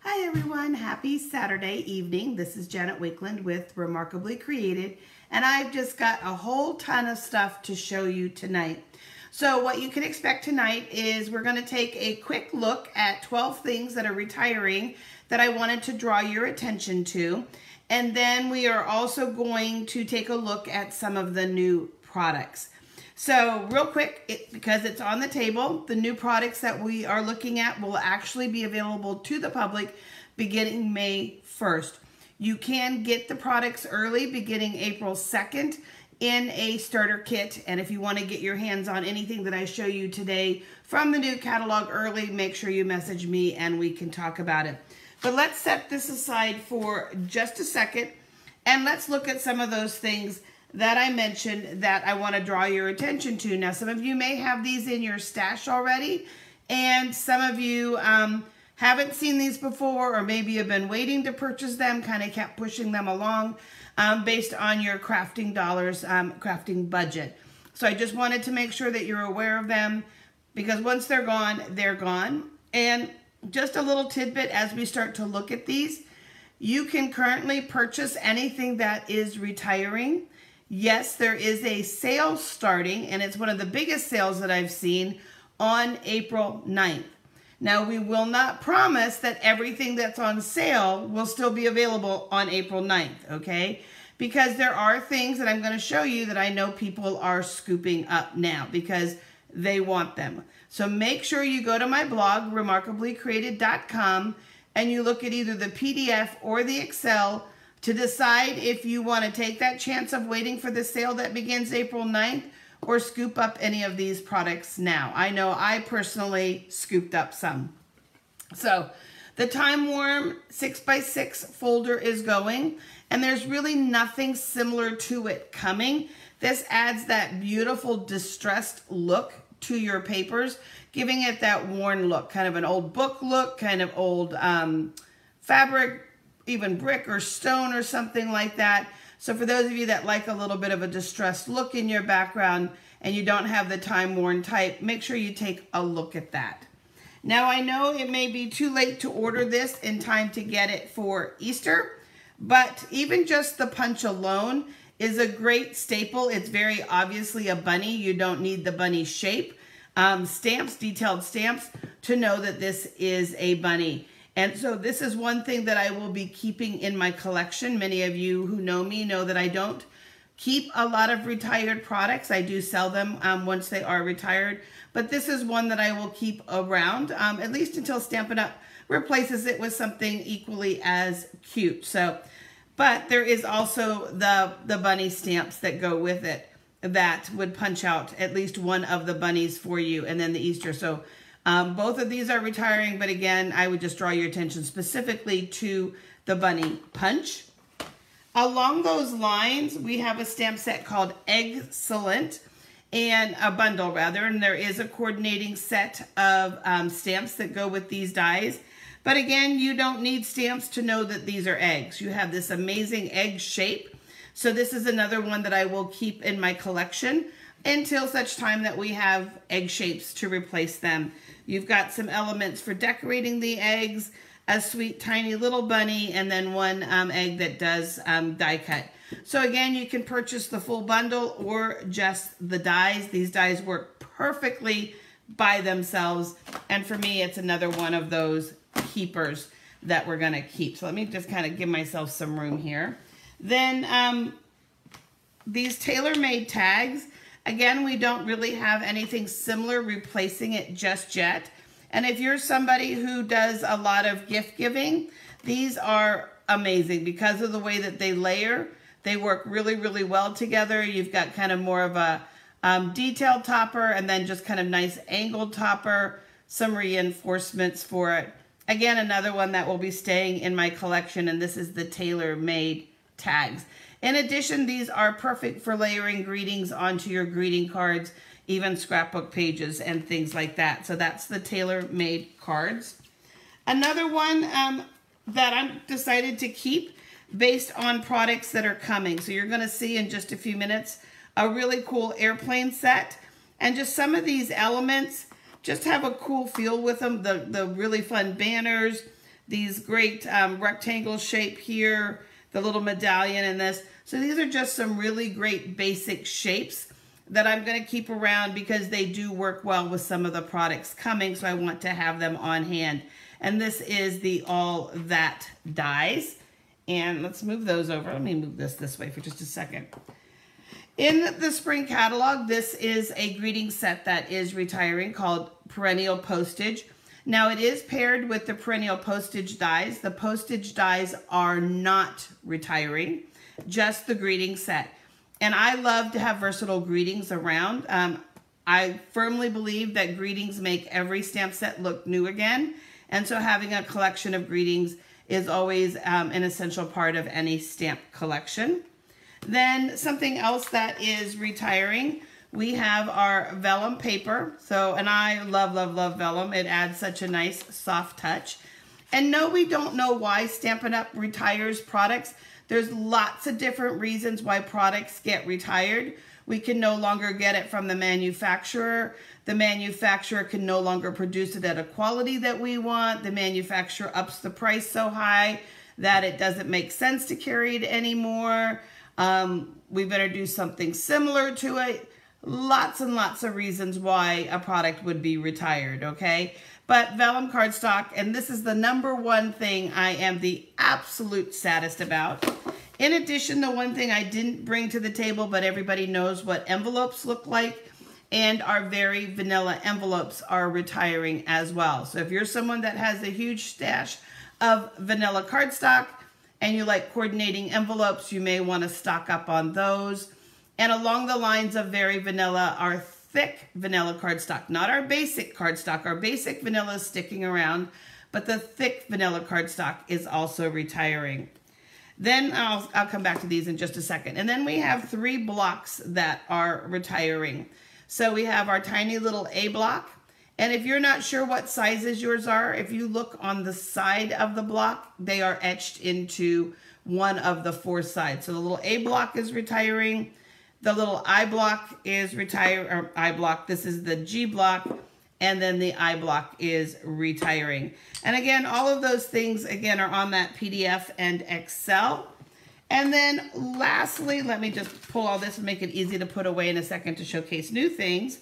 Hi everyone, happy Saturday evening. This is Janet Wakeland with Remarkably Created, and I've just got a whole ton of stuff to show you tonight. So what you can expect tonight is we're going to take a quick look at 12 things that are retiring that I wanted to draw your attention to. And then we are also going to take a look at some of the new products. So real quick, because it's on the table, the new products that we are looking at will actually be available to the public beginning May 1st. You can get the products early beginning April 2nd in a starter kit. And if you want to get your hands on anything that I show you today from the new catalog early, make sure you message me and we can talk about it. But let's set this aside for just a second and let's look at some of those things that I mentioned that I want to draw your attention to. Now, some of you may have these in your stash already, and some of you haven't seen these before, or maybe have been waiting to purchase them, kind of kept pushing them along based on your crafting dollars, crafting budget. So I just wanted to make sure that you're aware of them, because once they're gone, they're gone. And just a little tidbit as we start to look at these, you can currently purchase anything that is retiring. Yes, there is a sale starting, and it's one of the biggest sales that I've seen on April 9th. Now, we will not promise that everything that's on sale will still be available on April 9th, okay? Because there are things that I'm going to show you that I know people are scooping up now because they want them. So make sure you go to my blog, remarkablycreated.com, and you look at either the PDF or the Excel to decide if you want to take that chance of waiting for the sale that begins April 9th or scoop up any of these products now. I know I personally scooped up some. So the Time Worn 6x6 folder is going, and there's really nothing similar to it coming. This adds that beautiful distressed look to your papers, giving it that worn look, kind of an old book look, kind of old fabric, even brick or stone or something like that. So for those of you that like a little bit of a distressed look in your background and you don't have the time-worn type, make sure you take a look at that. Now, I know it may be too late to order this in time to get it for Easter, but even just the punch alone is a great staple. It's very obviously a bunny. You don't need the bunny shape. Stamps, detailed stamps, to know that this is a bunny. And so this is one thing that I will be keeping in my collection. Many of you who know me know that I don't keep a lot of retired products. I do sell them once they are retired, but this is one that I will keep around, at least until Stampin' Up! Replaces it with something equally as cute. So, but there is also the bunny stamps that go with it that would punch out at least one of the bunnies for you, and then the Easter. So both of these are retiring, but again, I would just draw your attention specifically to the bunny punch. Along those lines, we have a stamp set called Excellent, and a bundle rather, and there is a coordinating set of stamps that go with these dies. But again, you don't need stamps to know that these are eggs. You have this amazing egg shape. So this is another one that I will keep in my collection until such time that we have egg shapes to replace them. You've got some elements for decorating the eggs, a sweet tiny little bunny, and then one egg that does die cut. So again, you can purchase the full bundle or just the dies. These dies work perfectly by themselves. And for me, it's another one of those keepers that we're gonna keep. So let me just kind of give myself some room here. Then these tailor-made tags, again, we don't really have anything similar replacing it just yet. And if you're somebody who does a lot of gift giving, these are amazing because of the way that they layer. They work really, really well together. You've got kind of more of a detailed topper and then just kind of nice angled topper, some reinforcements for it. Again, another one that will be staying in my collection, and this is the tailor-made tags. In addition, these are perfect for layering greetings onto your greeting cards, even scrapbook pages and things like that. So that's the tailor-made cards. Another one that I'm decided to keep based on products that are coming. So you're going to see in just a few minutes a really cool airplane set, and just some of these elements just have a cool feel with them. The really fun banners, these great rectangle shape here, the little medallion in this. So these are just some really great basic shapes that I'm going to keep around because they do work well with some of the products coming, so I want to have them on hand. And this is the All That dies. And let's move those over. Let me move this way for just a second. In the spring catalog, this is a greeting set that is retiring called Perennial Postage. Now it is paired with the Perennial Postage dies. The postage dies are not retiring, just the greeting set. And I love to have versatile greetings around. I firmly believe that greetings make every stamp set look new again. And so having a collection of greetings is always an essential part of any stamp collection. Then something else that is retiring, we have our vellum paper. And I love, love, love vellum. It adds such a nice soft touch. And no, we don't know why Stampin' Up! Retires products. There's lots of different reasons why products get retired. We can no longer get it from the manufacturer. The manufacturer can no longer produce it at a quality that we want. The manufacturer ups the price so high that it doesn't make sense to carry it anymore. We better do something similar to it. Lots and lots of reasons why a product would be retired, okay? But vellum cardstock, and this is the #1 thing I am the absolute saddest about. In addition, the one thing I didn't bring to the table, but everybody knows what envelopes look like, and our very vanilla envelopes are retiring as well. So if you're someone that has a huge stash of vanilla cardstock and you like coordinating envelopes, you may want to stock up on those. And along the lines of very vanilla, our thick vanilla cardstock, not our basic cardstock. Our basic vanilla is sticking around, but the thick vanilla cardstock is also retiring. Then I'll come back to these in just a second. And then we have 3 blocks that are retiring. So we have our tiny little A block. And if you're not sure what sizes yours are, if you look on the side of the block, they are etched into one of the 4 sides. So the little A block is retiring. The little I block is this is the G block, and then the I block is retiring. And again, all of those things, again, are on that PDF and Excel. And then lastly, let me just pull all this and make it easy to put away in a second to showcase new things.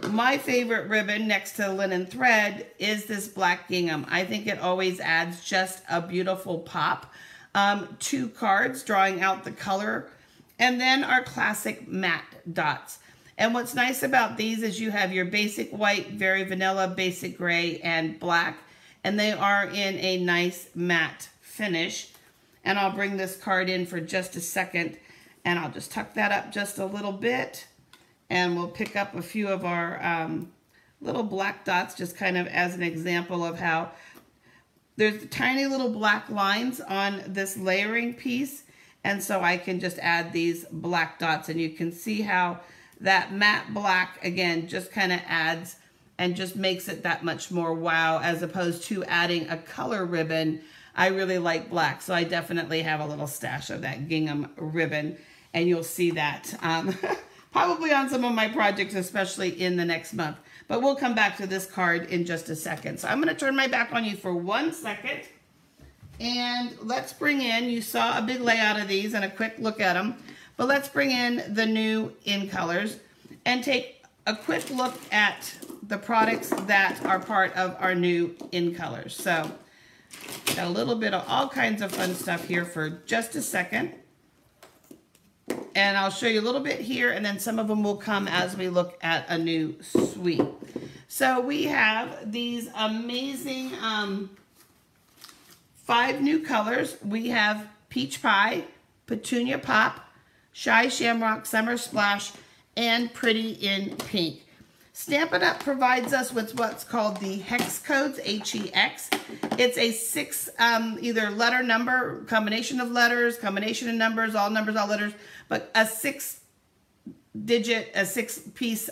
My favorite ribbon next to linen thread is this black gingham. I think it always adds just a beautiful pop. 2 cards drawing out the color. And then our classic matte dots. And what's nice about these is you have your basic white, very vanilla, basic gray, and black. And they are in a nice matte finish. And I'll bring this card in for just a second. And I'll just tuck that up just a little bit. And we'll pick up a few of our little black dots just kind of as an example of how there's tiny little black lines on this layering piece. And so I can just add these black dots, and you can see how that matte black, again, just kind of adds and just makes it that much more wow, as opposed to adding a color ribbon. I really like black, so I definitely have a little stash of that gingham ribbon, and you'll see that probably on some of my projects, especially in the next month. But we'll come back to this card in just a second. So I'm going to turn my back on you for 1 second. And let's bring in, you saw a big layout of these and a quick look at them, but let's bring in the new in colors and take a quick look at the products that are part of our new in colors. So got a little bit of all kinds of fun stuff here for just a second. And I'll show you a little bit here, and then some of them will come as we look at a new suite. So we have these amazing 5 new colors. We have Peach Pie, Petunia Pop, Shy Shamrock, Summer Splash, and Pretty in Pink. Stampin' Up! Provides us with what's called the hex codes, H-E-X. It's a 6 either letter number, combination of letters, combination of numbers, all letters, but a 6-digit, a 6-piece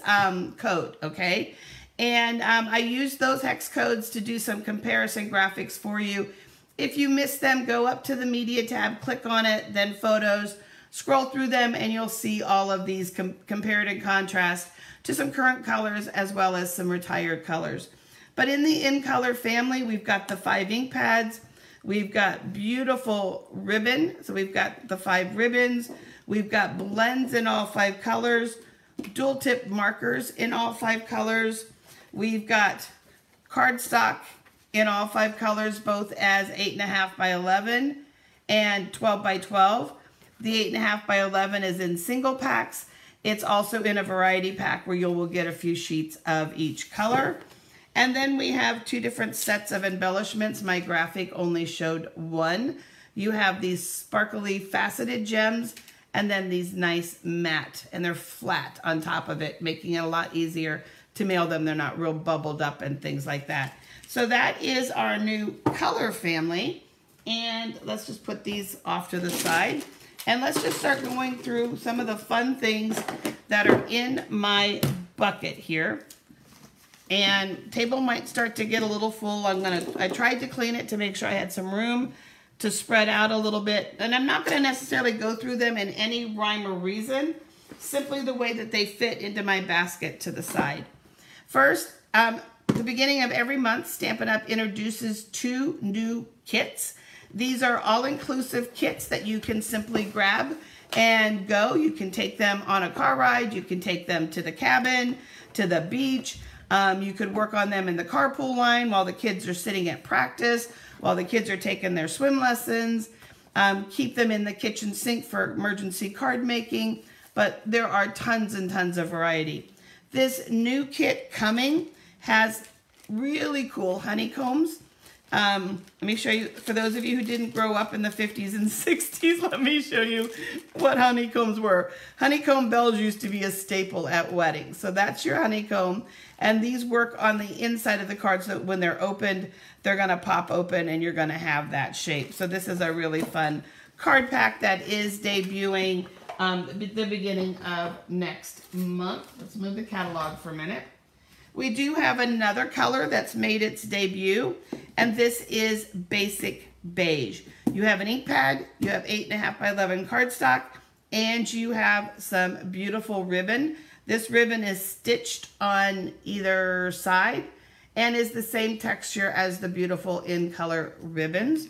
code, okay? And I use those hex codes to do some comparison graphics for you. If you missed them, go up to the Media tab, click on it, then Photos, scroll through them, and you'll see all of these compared and contrast to some current colors as well as some retired colors. But in the In Color family, we've got the 5 ink pads. We've got beautiful ribbon. So we've got the 5 ribbons. We've got blends in all 5 colors. Dual tip markers in all 5 colors. We've got cardstock in all 5 colors, both as 8.5 by 11 and 12 by 12. The 8.5 by 11 is in single packs. It's also in a variety pack where you will get a few sheets of each color. And then we have 2 different sets of embellishments. My graphic only showed 1. You have these sparkly faceted gems and then these nice matte, and they're flat on top of it, making it a lot easier to mail them. They're not real bubbled up and things like that. So that is our new color family. And let's just put these off to the side. And let's just start going through some of the fun things that are in my bucket here. And table might start to get a little full. I tried to clean it to make sure I had some room to spread out a little bit. And I'm not going to necessarily go through them in any rhyme or reason, simply the way that they fit into my basket to the side. First, at the beginning of every month, Stampin' Up! Introduces 2 new kits. These are all-inclusive kits that you can simply grab and go. You can take them on a car ride. You can take them to the cabin, to the beach. You could work on them in the carpool line while the kids are sitting at practice, while the kids are taking their swim lessons. Keep them in the kitchen sink for emergency card making, but there are tons and tons of variety. This new kit coming has really cool honeycombs. Let me show you, for those of you who didn't grow up in the 50s and 60s, let me show you what honeycombs were. Honeycomb bells used to be a staple at weddings. So that's your honeycomb. And these work on the inside of the card, so when they're opened, they're going to pop open and you're going to have that shape. So this is a really fun card pack that is debuting the beginning of next month. Let's move the catalog for a minute. We do have another color that's made its debut, and this is Basic Beige. You have an ink pad, you have 8.5 by 11 cardstock, and you have some beautiful ribbon. This ribbon is stitched on either side and is the same texture as the beautiful In Color ribbons.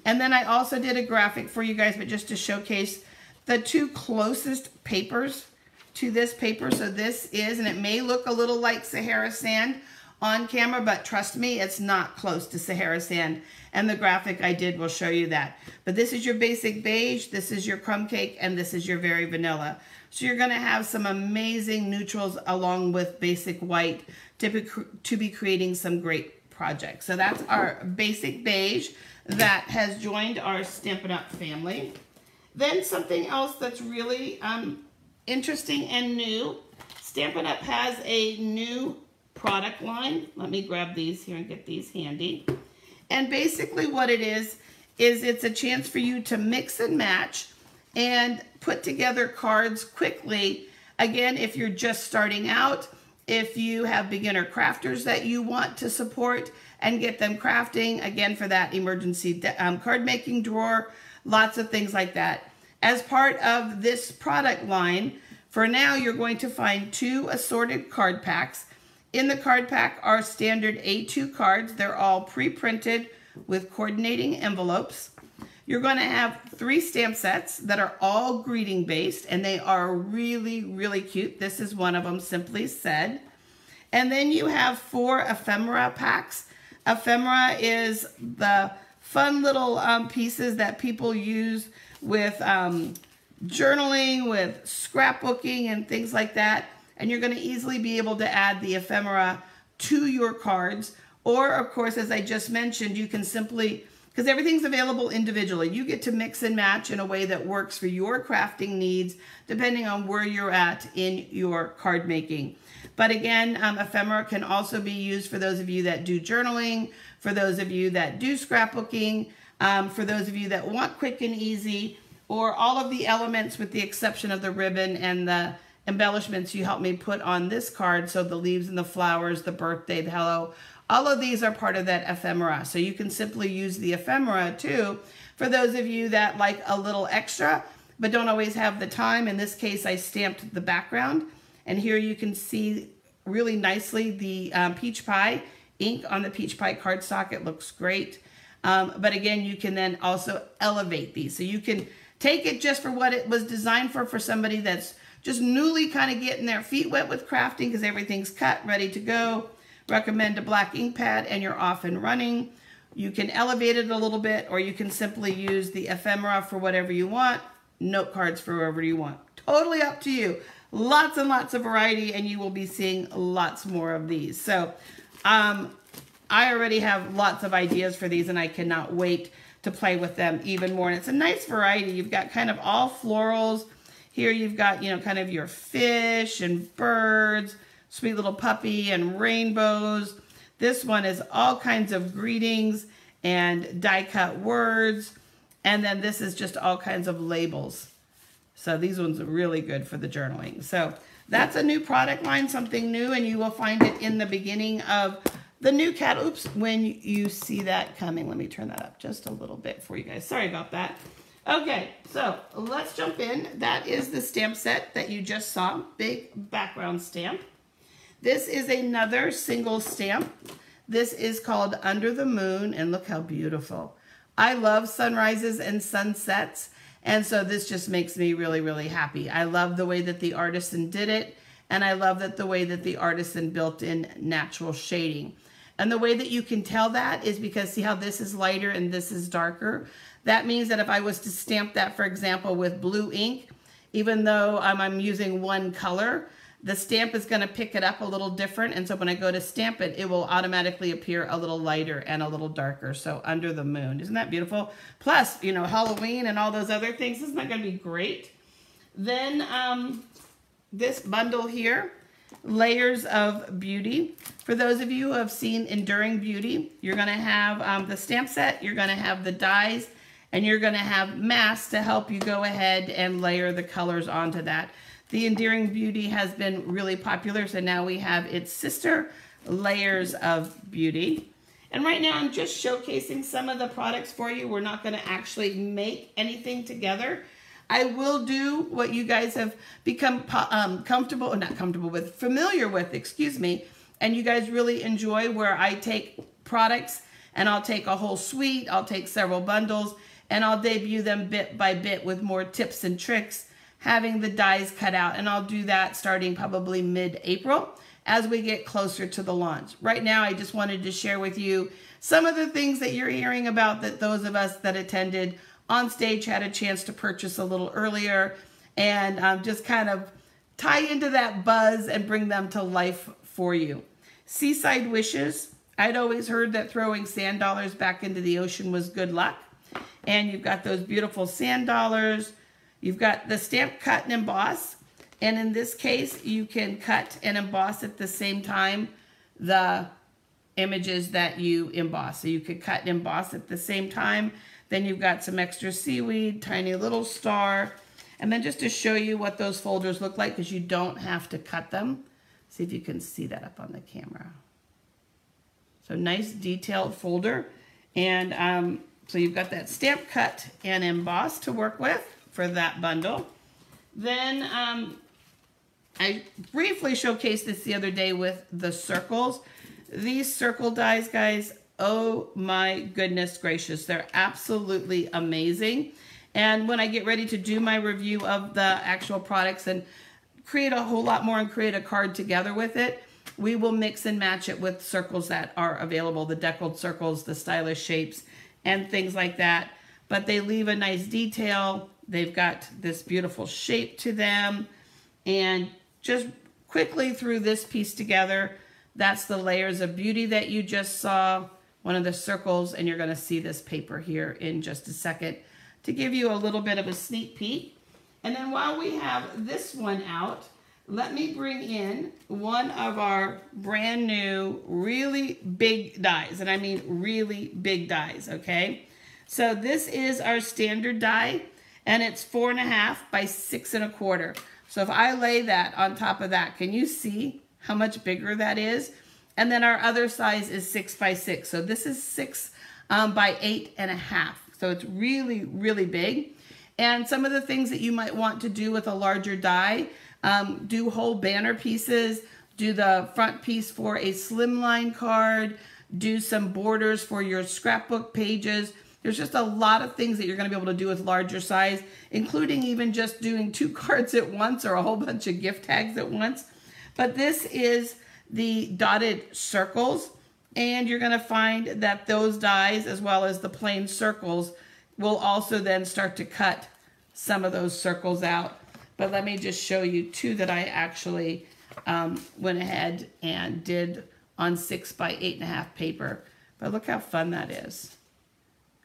And then I also did a graphic for you guys, but just to showcase the 2 closest papers to this paper. So this is, and it may look a little like Sahara Sand on camera, but trust me, it's not close to Sahara Sand. And the graphic I did will show you that. But this is your Basic Beige, this is your Crumb Cake, and this is your Very Vanilla. So you're gonna have some amazing neutrals along with Basic White to be creating some great projects. So that's our Basic Beige that has joined our Stampin' Up! Family. Then something else that's really interesting and new. Stampin' Up! Has a new product line. Let me grab these here and get these handy. And basically what it is it's a chance for you to mix and match and put together cards quickly. Again, if you're just starting out, if you have beginner crafters that you want to support and get them crafting, again, for that emergency card making drawer, lots of things like that. As part of this product line, for now, you're going to find 2 assorted card packs. In the card pack are standard A2 cards. They're all pre-printed with coordinating envelopes. You're going to have 3 stamp sets that are all greeting based, and they are really, really cute. This is one of them, Simply Said. And then you have 4 ephemera packs. Ephemera is the fun little pieces that people use with journaling, with scrapbooking and things like that. And you're going to easily be able to add the ephemera to your cards. Or, of course, as I just mentioned, you can simply, because everything's available individually, you get to mix and match in a way that works for your crafting needs, depending on where you're at in your card making. But again, ephemera can also be used for those of you that do journaling, for those of you that do scrapbooking, for those of you that want quick and easy, or all of the elements with the exception of the ribbon and the embellishments you helped me put on this card. So the leaves and the flowers, the birthday, the hello, all of these are part of that ephemera. So you can simply use the ephemera too for those of you that like a little extra but don't always have the time. In this case, I stamped the background, and here you can see really nicely the peach pie ink on the peach pie cardstock. It looks great. But again, you can then also elevate these. So you can take it just for what it was designed for somebody that's just newly kind of getting their feet wet with crafting because everything's cut, ready to go. Recommend a black ink pad and you're off and running. You can elevate it a little bit, or you can simply use the ephemera for whatever you want, note cards for wherever you want. Totally up to you. Lots and lots of variety, and you will be seeing lots more of these. So I already have lots of ideas for these, and I cannot wait to play with them even more. And it's a nice variety. You've got kind of all florals. Here you've got, you know, kind of your fish and birds, sweet little puppy and rainbows. This one is all kinds of greetings and die-cut words. And then this is just all kinds of labels. So these ones are really good for the journaling. So that's a new product line, something new, and you will find it in the beginning of the new cat. Oops, when you see that coming. Let me turn that up just a little bit for you guys. Sorry about that. Okay, so let's jump in. That is the stamp set that you just saw. Big background stamp. This is another single stamp. This is called Under the Moon, and look how beautiful. I love sunrises and sunsets, and so this just makes me really, really happy. I love the way that the artisan did it, and I love that the way that the artisan built in natural shading. And the way that you can tell that is because see how this is lighter and this is darker? That means that if I was to stamp that, for example, with blue ink, even though I'm using one color, the stamp is going to pick it up a little different. And so when I go to stamp it, it will automatically appear a little lighter and a little darker. So Under the Moon. Isn't that beautiful? Plus, you know, Halloween and all those other things. Isn't that going to be great? Then this bundle here, Layers of Beauty. For those of you who have seen Enduring Beauty, you're going to have the stamp set, you're going to have the dies, and you're going to have masks to help you go ahead and layer the colors onto that. The Enduring Beauty has been really popular, so now we have its sister, Layers of Beauty. And right now I'm just showcasing some of the products for you. We're not going to actually make anything together. I will do what you guys have become familiar with, excuse me, and you guys really enjoy, where I take products and I'll take a whole suite, I'll take several bundles, and I'll debut them bit by bit with more tips and tricks, having the dies cut out, and I'll do that starting probably mid-April as we get closer to the launch. Right now, I just wanted to share with you some of the things that you're hearing about that those of us that attended on stage had a chance to purchase a little earlier, and just kind of tie into that buzz and bring them to life for you. Seaside Wishes. I'd always heard that throwing sand dollars back into the ocean was good luck. And you've got those beautiful sand dollars. You've got the stamp cut and emboss. And in this case, you can cut and emboss at the same time the images that you emboss. So you could cut and emboss at the same time. Then you've got some extra seaweed, tiny little star. And then just to show you what those folders look like, because you don't have to cut them. See if you can see that up on the camera. So nice detailed folder. And so you've got that stamp cut and emboss to work with for that bundle. Then I briefly showcased this the other day with the circles. These circle dies, guys, oh my goodness gracious, they're absolutely amazing. And when I get ready to do my review of the actual products and create a whole lot more and create a card together with it, we will mix and match it with circles that are available, the deckled circles, the stylish shapes, and things like that. But they leave a nice detail. They've got this beautiful shape to them. And just quickly through this piece together, that's the Layers of Beauty that you just saw, one of the circles, and you're going to see this paper here in just a second to give you a little bit of a sneak peek. And then while we have this one out, let me bring in one of our brand new, really big dies. And I mean really big dies, okay? So this is our standard die, and it's 4.5 by 6 1/4. So if I lay that on top of that, can you see how much bigger that is? And then our other size is 6 by 6. So this is 6 by 8.5. So it's really, really big. And some of the things that you might want to do with a larger die, do whole banner pieces, do the front piece for a slimline card, do some borders for your scrapbook pages. There's just a lot of things that you're going to be able to do with larger size, including even just doing 2 cards at once or a whole bunch of gift tags at once. But this is the dotted circles, and you're going to find that those dies, as well as the plain circles, will also then start to cut some of those circles out. But let me just show you 2 that I actually went ahead and did on 6 by 8.5 paper. But look how fun that is.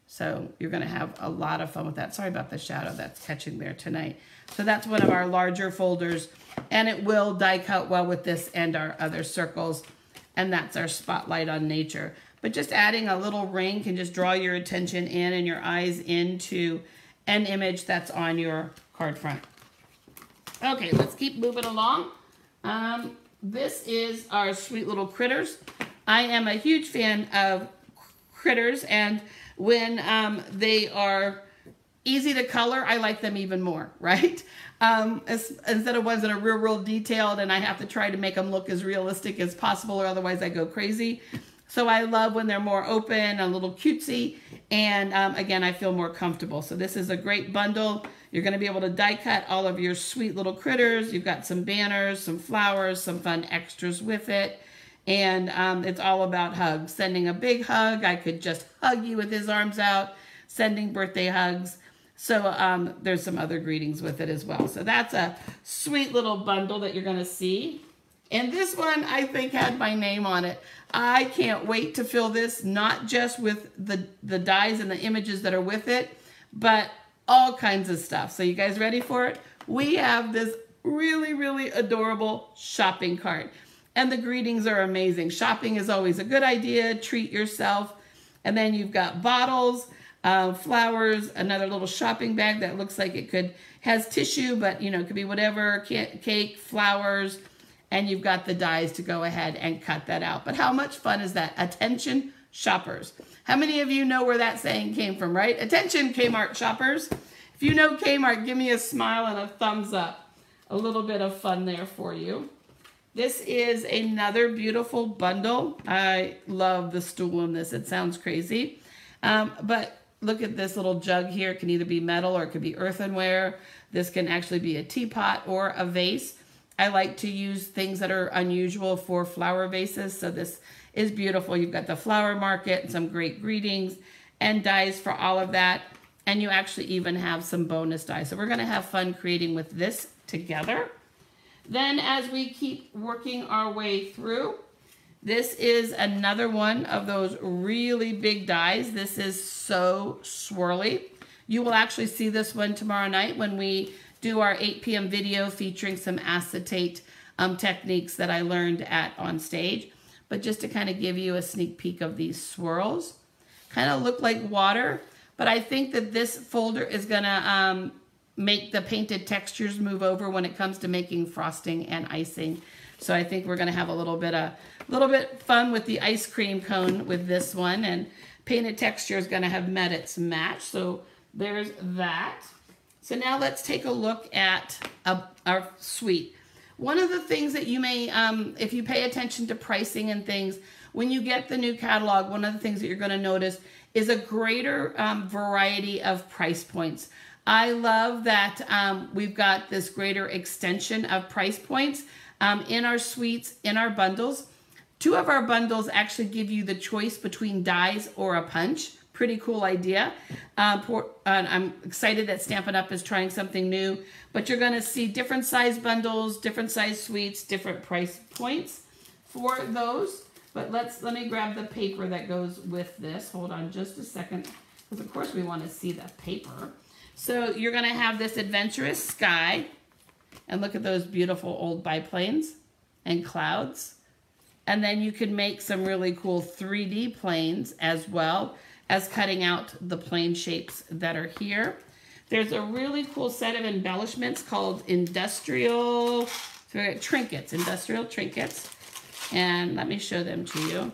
So you're going to have a lot of fun with that. Sorry about the shadow that's catching there tonight. So that's one of our larger folders, and it will die cut well with this and our other circles. And that's our spotlight on nature. But just adding a little ring can just draw your attention in and your eyes into an image that's on your card front. Okay, let's keep moving along. This is our sweet little critters. I am a huge fan of critters, and when they are easy to color, I like them even more, right? Instead of ones that are real detailed and I have to try to make them look as realistic as possible, or otherwise I go crazy. So I love when they're more open, a little cutesy, and again, I feel more comfortable. So this is a great bundle. You're going to be able to die cut all of your sweet little critters. You've got some banners, some flowers, some fun extras with it. And it's all about hugs. Sending a big hug. I could just hug you with his arms out. Sending birthday hugs. So there's some other greetings with it as well. So that's a sweet little bundle that you're going to see. And this one, I think, had my name on it. I can't wait to fill this, not just with the dies and the images that are with it, but all kinds of stuff. So you guys ready for it? We have this really adorable shopping cart. And the greetings are amazing. Shopping is always a good idea. Treat yourself. And then you've got bottles, flowers, another little shopping bag that looks like it has tissue, but you know, it could be whatever, cake, flowers, and you've got the dies to go ahead and cut that out. But how much fun is that? Attention, shoppers. How many of you know where that saying came from, right? Attention, Kmart shoppers. If you know Kmart, give me a smile and a thumbs up. A little bit of fun there for you. This is another beautiful bundle. I love the stool in this. It sounds crazy. But look at this little jug here. It can either be metal or it could be earthenware. This can actually be a teapot or a vase. I like to use things that are unusual for flower vases. So this is beautiful. You've got the flower market and some great greetings and dies for all of that. And you actually even have some bonus dies. So we're going to have fun creating with this together. Then as we keep working our way through, this is another one of those really big dies. This is so swirly. You will actually see this one tomorrow night when we do our 8 p.m. video featuring some acetate techniques that I learned on stage. But just to kind of give you a sneak peek of these swirls, kind of look like water, but I think that this folder is gonna make the painted textures move over when it comes to making frosting and icing. So I think we're gonna have a little bit fun with the ice cream cone with this one, and painted texture is gonna have met its match. So there's that. So now let's take a look at our suite. One of the things that you may, if you pay attention to pricing and things, when you get the new catalog, one of the things that you're going to notice is a greater variety of price points. I love that we've got this greater extension of price points in our suites, in our bundles. 2 of our bundles actually give you the choice between dies or a punch. Pretty cool idea. I'm excited that Stampin' Up! Is trying something new, but you're going to see different size bundles, different size suites, different price points for those. But let me grab the paper that goes with this. Hold on just a second, because of course we want to see the paper. So you're going to have this adventurous sky, and look at those beautiful old biplanes and clouds. And then you could make some really cool 3D planes as well as cutting out the plane shapes that are here. There's a really cool set of embellishments called industrial trinkets, industrial trinkets. And let me show them to you.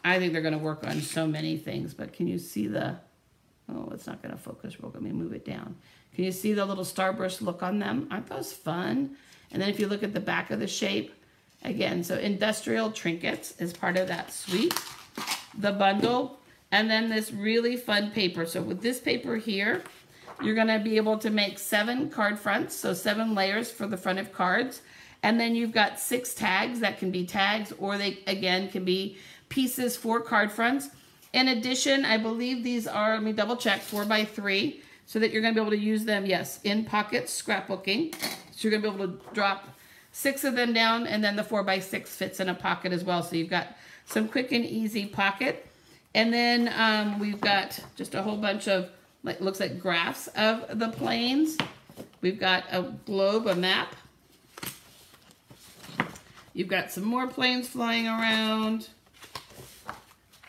I think they're gonna work on so many things, but can you see oh, it's not gonna focus real good. Let me move it down. Can you see the little starburst look on them? Aren't those fun? And then if you look at the back of the shape, again, so industrial trinkets is part of that suite, the bundle, and then this really fun paper. So with this paper here, you're gonna be able to make 7 card fronts, so 7 layers for the front of cards. And then you've got 6 tags that can be tags, or they, again, can be pieces for card fronts. In addition, I believe these are, let me double check, 4x3, so that you're gonna be able to use them, yes, in pockets, scrapbooking. So you're gonna be able to drop 6 of them down, and then the 4x6 fits in a pocket as well. So you've got some quick and easy pocket. And then we've got just a whole bunch of, like, looks like graphs of the planes. We've got a globe, a map. You've got some more planes flying around.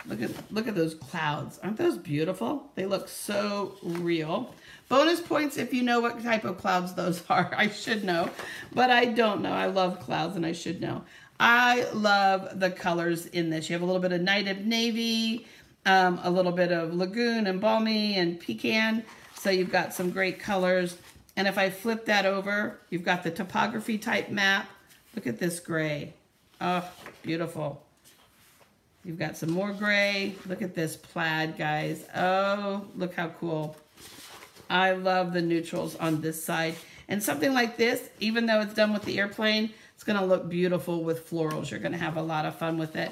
Look at those clouds. Aren't those beautiful? They look so real. Bonus points if you know what type of clouds those are. I should know, but I don't know. I love clouds and I should know. I love the colors in this. You have a little bit of Night of Navy, a little bit of Lagoon and Balmy and Pecan. So you've got some great colors. And if I flip that over, you've got the topography type map. Look at this gray. Oh, beautiful. You've got some more gray. Look at this plaid, guys. Oh, look how cool. I love the neutrals on this side. And something like this, even though it's done with the airplane, it's gonna look beautiful with florals. You're gonna have a lot of fun with it.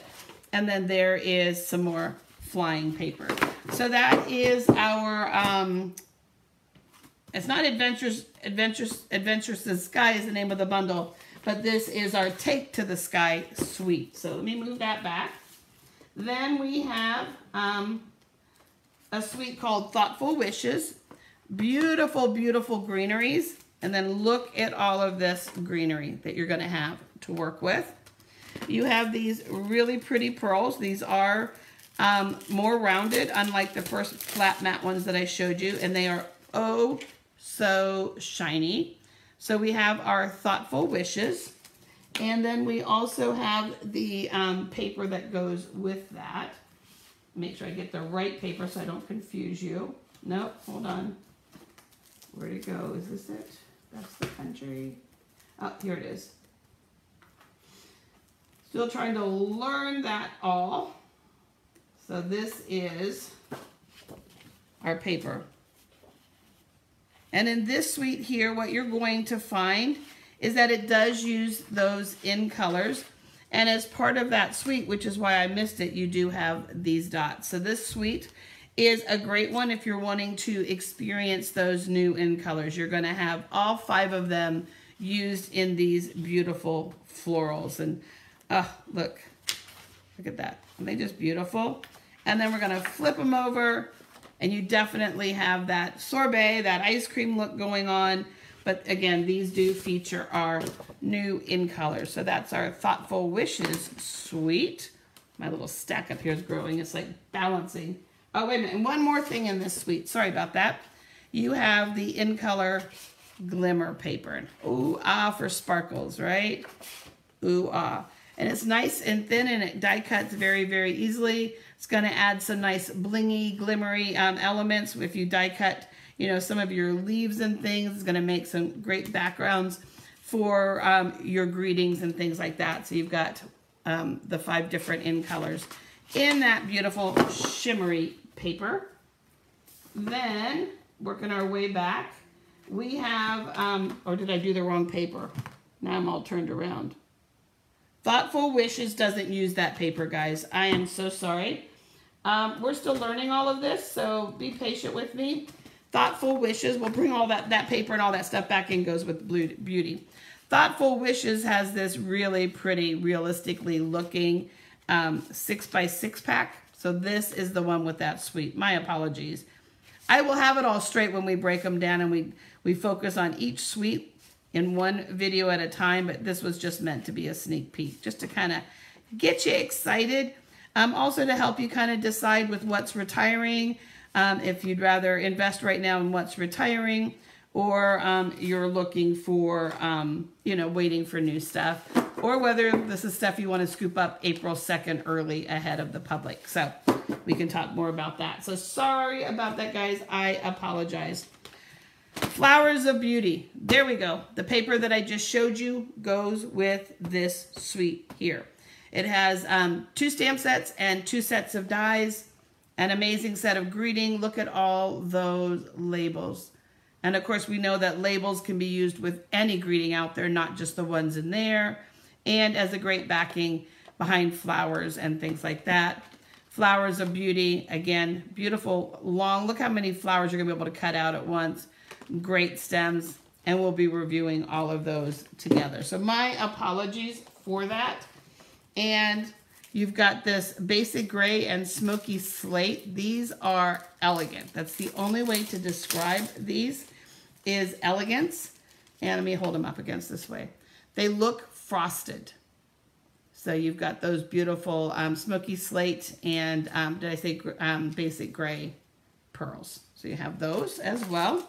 And then there is some more flying paper. So that is our, it's not Adventures to the Sky is the name of the bundle, but this is our Take to the Sky suite. So let me move that back. Then we have a suite called Thoughtful Wishes. Beautiful, beautiful greeneries. And then look at all of this greenery that you're gonna have to work with. You have these really pretty pearls. These are more rounded, unlike the first flat matte ones that I showed you, and they are oh so shiny. So we have our Thoughtful Wishes. And then we also have the paper that goes with that. Make sure I get the right paper so I don't confuse you. Nope, hold on. Where'd it go? Is this it? That's the country. Oh, here it is. Still trying to learn that all. So this is our paper. And in this suite here, what you're going to find is that it does use those in colors. And as part of that suite, which is why I missed it, you do have these dots. So this suite is a great one if you're wanting to experience those new in colors. You're gonna have all 5 of them used in these beautiful florals. And look at that. Aren't they just beautiful? And then we're gonna flip them over, and you definitely have that sorbet, that ice cream look going on. But again, these do feature our new in colors. So that's our Thoughtful Wishes suite. My little stack up here is growing. It's like balancing. Oh, wait a minute. And one more thing in this suite. Sorry about that. You have the in color glimmer paper. Ooh, ah, for sparkles, right? Ooh, ah. And it's nice and thin, and it die cuts very, very easily. It's going to add some nice blingy, glimmery elements. If you die cut, you know, some of your leaves and things, it's going to make some great backgrounds for your greetings and things like that. So you've got the 5 different in colors in that beautiful shimmery paper. Then, working our way back, we have, or did I do the wrong paper? Now I'm all turned around. Thoughtful Wishes doesn't use that paper, guys. I am so sorry. We're still learning all of this, so be patient with me. Thoughtful Wishes, we'll bring all that paper and all that stuff back in, goes with Beauty. Thoughtful Wishes has this really pretty, realistically looking 6x6 pack. So this is the one with that suite. My apologies. I will have it all straight when we break them down and we focus on each suite in one video at a time, but this was just meant to be a sneak peek, just to kind of get you excited. Also to help you kind of decide with what's retiring, if you'd rather invest right now in what's retiring, or you're looking for, you know, waiting for new stuff, or whether this is stuff you want to scoop up April 2nd early ahead of the public. So we can talk more about that. So sorry about that, guys. I apologize. Flowers of Beauty. There we go. The paper that I just showed you goes with this suite here. It has 2 stamp sets and 2 sets of dies. An amazing set of greeting. Look at all those labels. And of course, we know that labels can be used with any greeting out there, not just the ones in there. And as a great backing behind flowers and things like that. Flowers of Beauty. Again, beautiful, long. Look how many flowers you're going to be able to cut out at once. Great stems. And we'll be reviewing all of those together. So my apologies for that. And you've got this basic gray and smoky slate. These are elegant. That's the only way to describe these is elegance. And let me hold them up against this way. They look frosted. So you've got those beautiful smoky slate and, did I say basic gray pearls. So you have those as well.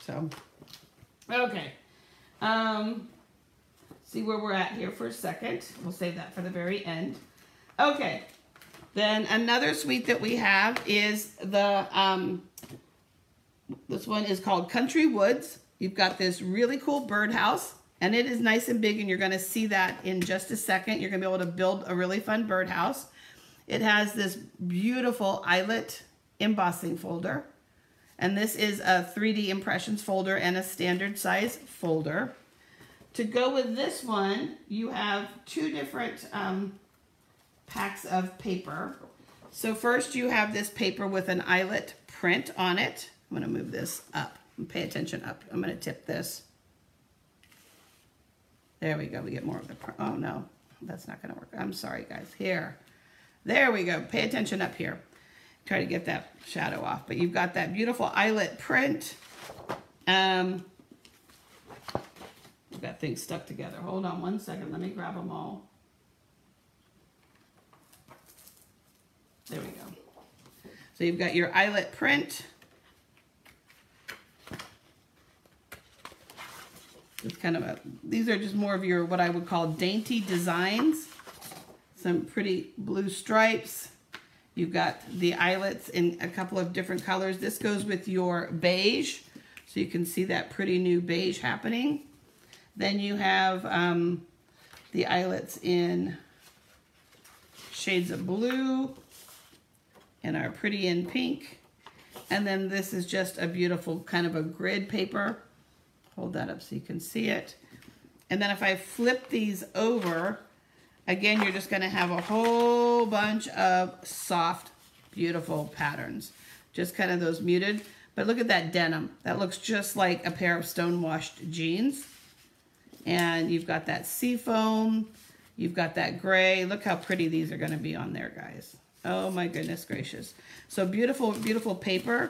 So, okay. See where we're at here for a second. We'll save that for the very end. Okay, then another suite that we have is the, this one is called Country Woods. You've got this really cool birdhouse, and it is nice and big, and you're gonna see that in just a second. You're gonna be able to build a really fun birdhouse. It has this beautiful eyelet embossing folder, and this is a 3D impressions folder and a standard size folder. To go with this one, you have 2 different packs of paper. So first you have this paper with an eyelet print on it. I'm going to move this up and pay attention up. I'm going to tip this. There we go. We get more of the print. Oh no, that's not going to work. I'm sorry guys. Here. There we go. Pay attention up here. Try to get that shadow off. But you've got that beautiful eyelet print. We've got things stuck together. Hold on one second. Let me grab them all. There we go. So you've got your eyelet print. It's kind of these are just more of your, what I would call dainty designs. Some pretty blue stripes. You've got the eyelets in a couple of different colors. This goes with your beige. So you can see that pretty new beige happening. Then you have the eyelets in shades of blue and our pretty in pink. And then this is just a beautiful kind of a grid paper. Hold that up so you can see it. And then if I flip these over, again, you're just gonna have a whole bunch of soft, beautiful patterns. Just kind of those muted. But look at that denim. That looks just like a pair of stone-washed jeans. And you've got that seafoam. You've got that gray. Look how pretty these are gonna be on there, guys. Oh my goodness gracious. So beautiful, beautiful paper.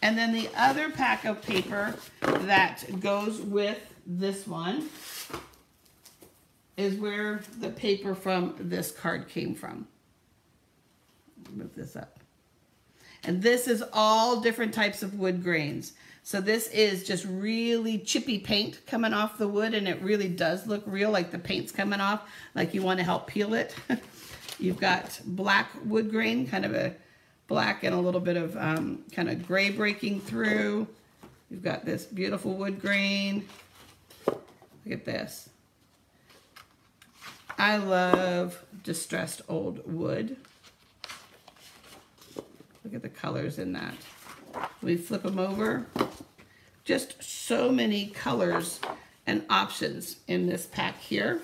And then the other pack of paper that goes with this one is where the paper from this card came from. Move this up. And this is all different types of wood grains. So this is just really chippy paint coming off the wood, and it really does look real, like the paint's coming off, like you want to help peel it. You've got black wood grain, kind of a black and a little bit of kind of gray breaking through. You've got this beautiful wood grain. Look at this. I love distressed old wood. Look at the colors in that. We flip them over. Just so many colors and options in this pack here.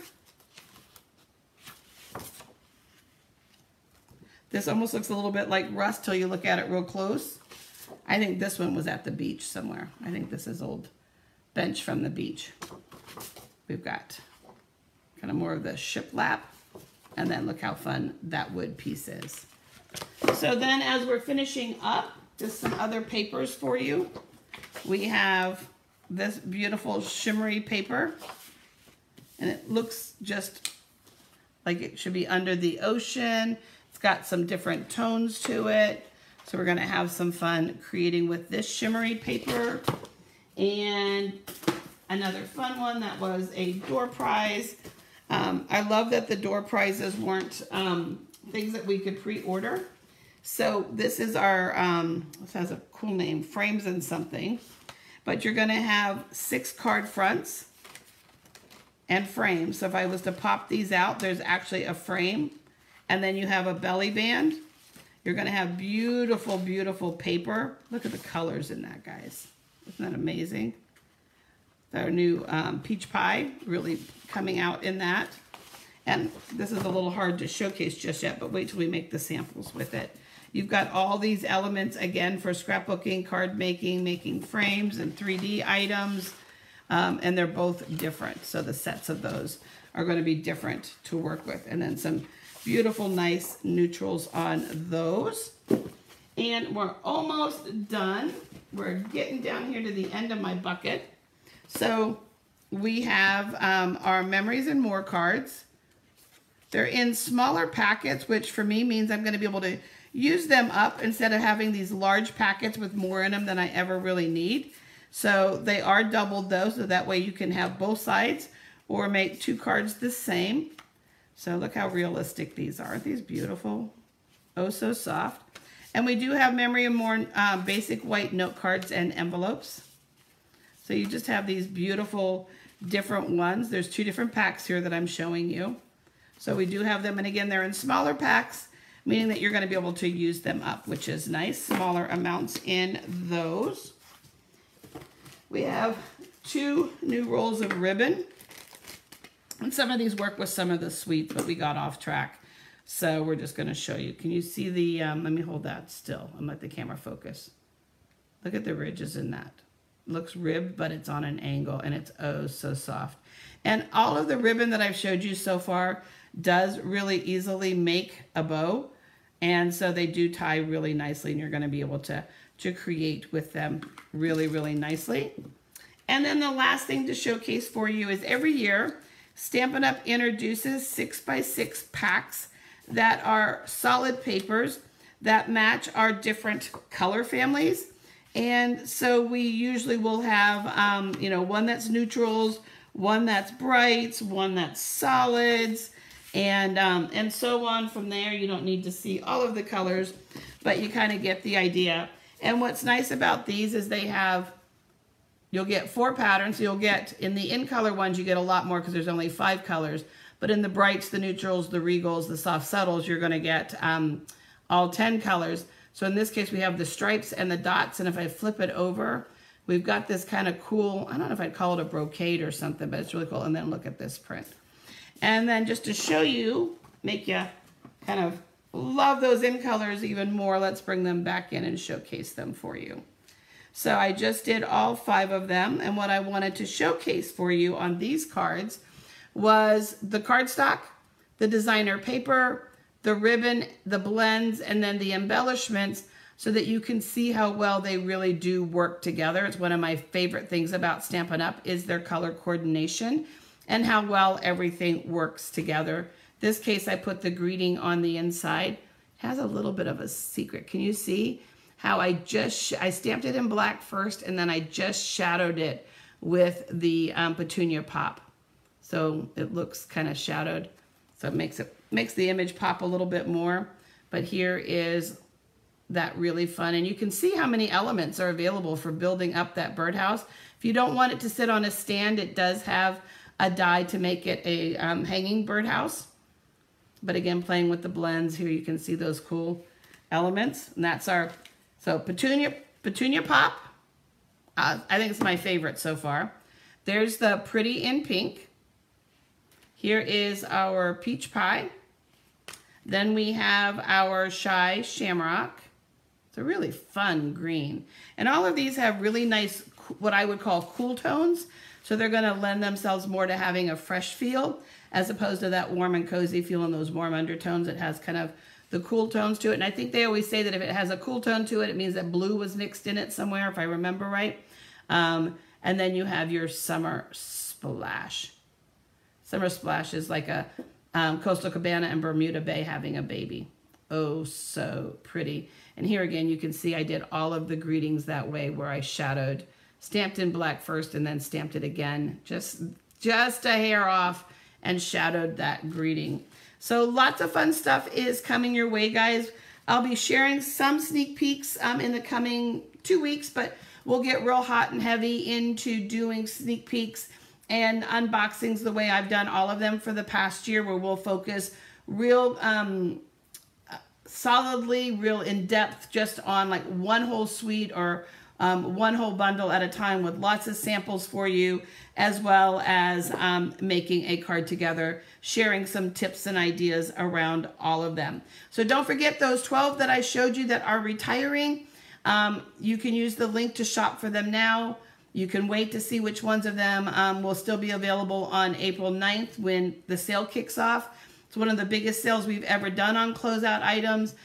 This almost looks a little bit like rust till you look at it real close. I think this one was at the beach somewhere. I think this is old bench from the beach. We've got kind of more of the shiplap. And then look how fun that wood piece is. So then as we're finishing up, just some other papers for you. We have this beautiful shimmery paper. And it looks just like it should be under the ocean. It's got some different tones to it. So we're gonna have some fun creating with this shimmery paper. And another fun one that was a door prize. I love that the door prizes weren't things that we could pre-order. So this is our, this has a cool name, Frames and Something. but you're going to have 6 card fronts and frames. So if I was to pop these out, there's actually a frame, and then you have a belly band. You're going to have beautiful, beautiful paper. Look at the colors in that, guys. Isn't that amazing? Our new peach pie really coming out in that. And this is a little hard to showcase just yet, but wait till we make the samples with it. You've got all these elements, again, for scrapbooking, card making, making frames, and 3D items. And they're both different. So the sets of those are going to be different to work with. And then some beautiful, nice neutrals on those. And we're almost done. We're getting down here to the end of my bucket. So we have our Memories and More cards. They're in smaller packets, which for me means I'm going to be able to use them up instead of having these large packets with more in them than I ever really need. So they are doubled though, so that way you can have both sides or make 2 cards the same. So look how realistic these are. Aren't these beautiful? Oh, so soft. And we do have Memory and More basic white note cards and envelopes. So you just have these beautiful different ones. There's 2 different packs here that I'm showing you. So we do have them, and again, they're in smaller packs, meaning that you're going to be able to use them up, which is nice. Smaller amounts in those. We have 2 new rolls of ribbon. And some of these work with some of the sweets, but we got off track. So we're just going to show you. Can you see the, let me hold that still and let the camera focus. Look at the ridges in that. Looks ribbed, but it's on an angle, and it's oh so soft. And all of the ribbon that I've showed you so far does really easily make a bow. And so they do tie really nicely, and you're going to be able to create with them really, really nicely. And then the last thing to showcase for you is every year, Stampin' Up! Introduces 6x6 packs that are solid papers that match our different color families. And so we usually will have, you know, one that's neutrals, one that's brights, one that's solids, and so on from there. You don't need to see all of the colors, but you kind of get the idea. And what's nice about these is they have, you'll get 4 patterns. You'll get, in the in-color ones, you get a lot more because there's only 5 colors. But in the brights, the neutrals, the regals, the soft subtles, you're going to get all 10 colors. So in this case, we have the stripes and the dots. And if I flip it over, we've got this kind of cool, I don't know if I'd call it a brocade or something, but it's really cool. And then look at this print. And then just to show you, make you kind of love those in colors even more, let's bring them back in and showcase them for you. So I just did all 5 of them, and what I wanted to showcase for you on these cards was the cardstock, the designer paper, the ribbon, the blends, and then the embellishments, so that you can see how well they really do work together. It's one of my favorite things about Stampin' Up! Is their color coordination and how well everything works together. This case, I put the greeting on the inside. It has a little bit of a secret. Can you see how I stamped it in black first, and then I just shadowed it with the petunia pop. So it looks kind of shadowed. So it makes the image pop a little bit more. But here is that really fun. And you can see how many elements are available for building up that birdhouse. If you don't want it to sit on a stand, it does have a die to make it a hanging birdhouse. But again, playing with the blends here, you can see those cool elements. And that's our, so petunia pop. I think it's my favorite so far. There's the pretty in pink. Here is our peach pie. Then we have our shy shamrock. It's a really fun green. And all of these have really nice, what I would call cool tones. So they're going to lend themselves more to having a fresh feel as opposed to that warm and cozy feel and those warm undertones. It has kind of the cool tones to it. And I think they always say that if it has a cool tone to it, it means that blue was mixed in it somewhere, if I remember right. And then you have your summer splash. Summer splash is like a Coastal Cabana and Bermuda Bay having a baby. Oh, so pretty. And here again, you can see I did all of the greetings that way, where I shadowed, stamped in black first and then stamped it again, just a hair off, and shadowed that greeting. So lots of fun stuff is coming your way, guys. I'll be sharing some sneak peeks in the coming 2 weeks, but we'll get real hot and heavy into doing sneak peeks and unboxings the way I've done all of them for the past year, where we'll focus real solidly, real in depth, just on like one whole suite or one whole bundle at a time, with lots of samples for you, as well as making a card together, sharing some tips and ideas around all of them. So don't forget those 12 that I showed you that are retiring. You can use the link to shop for them now. You can wait to see which ones of them will still be available on April 9th when the sale kicks off. It's one of the biggest sales we've ever done on closeout items.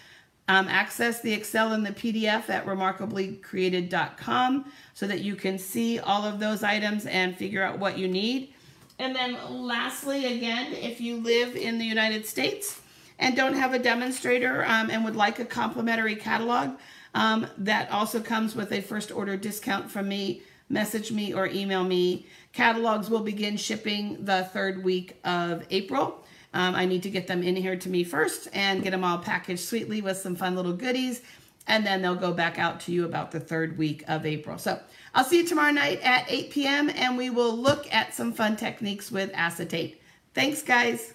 Access the Excel and the PDF at remarkablycreated.com so that you can see all of those items and figure out what you need. And then lastly, again, if you live in the United States and don't have a demonstrator and would like a complimentary catalog, that also comes with a first order discount from me. Message me or email me. Catalogs will begin shipping the 3rd week of April. I need to get them in here to me first and get them all packaged sweetly with some fun little goodies, and then they'll go back out to you about the 3rd week of April. So I'll see you tomorrow night at 8 p.m. and we will look at some fun techniques with acetate. Thanks, guys.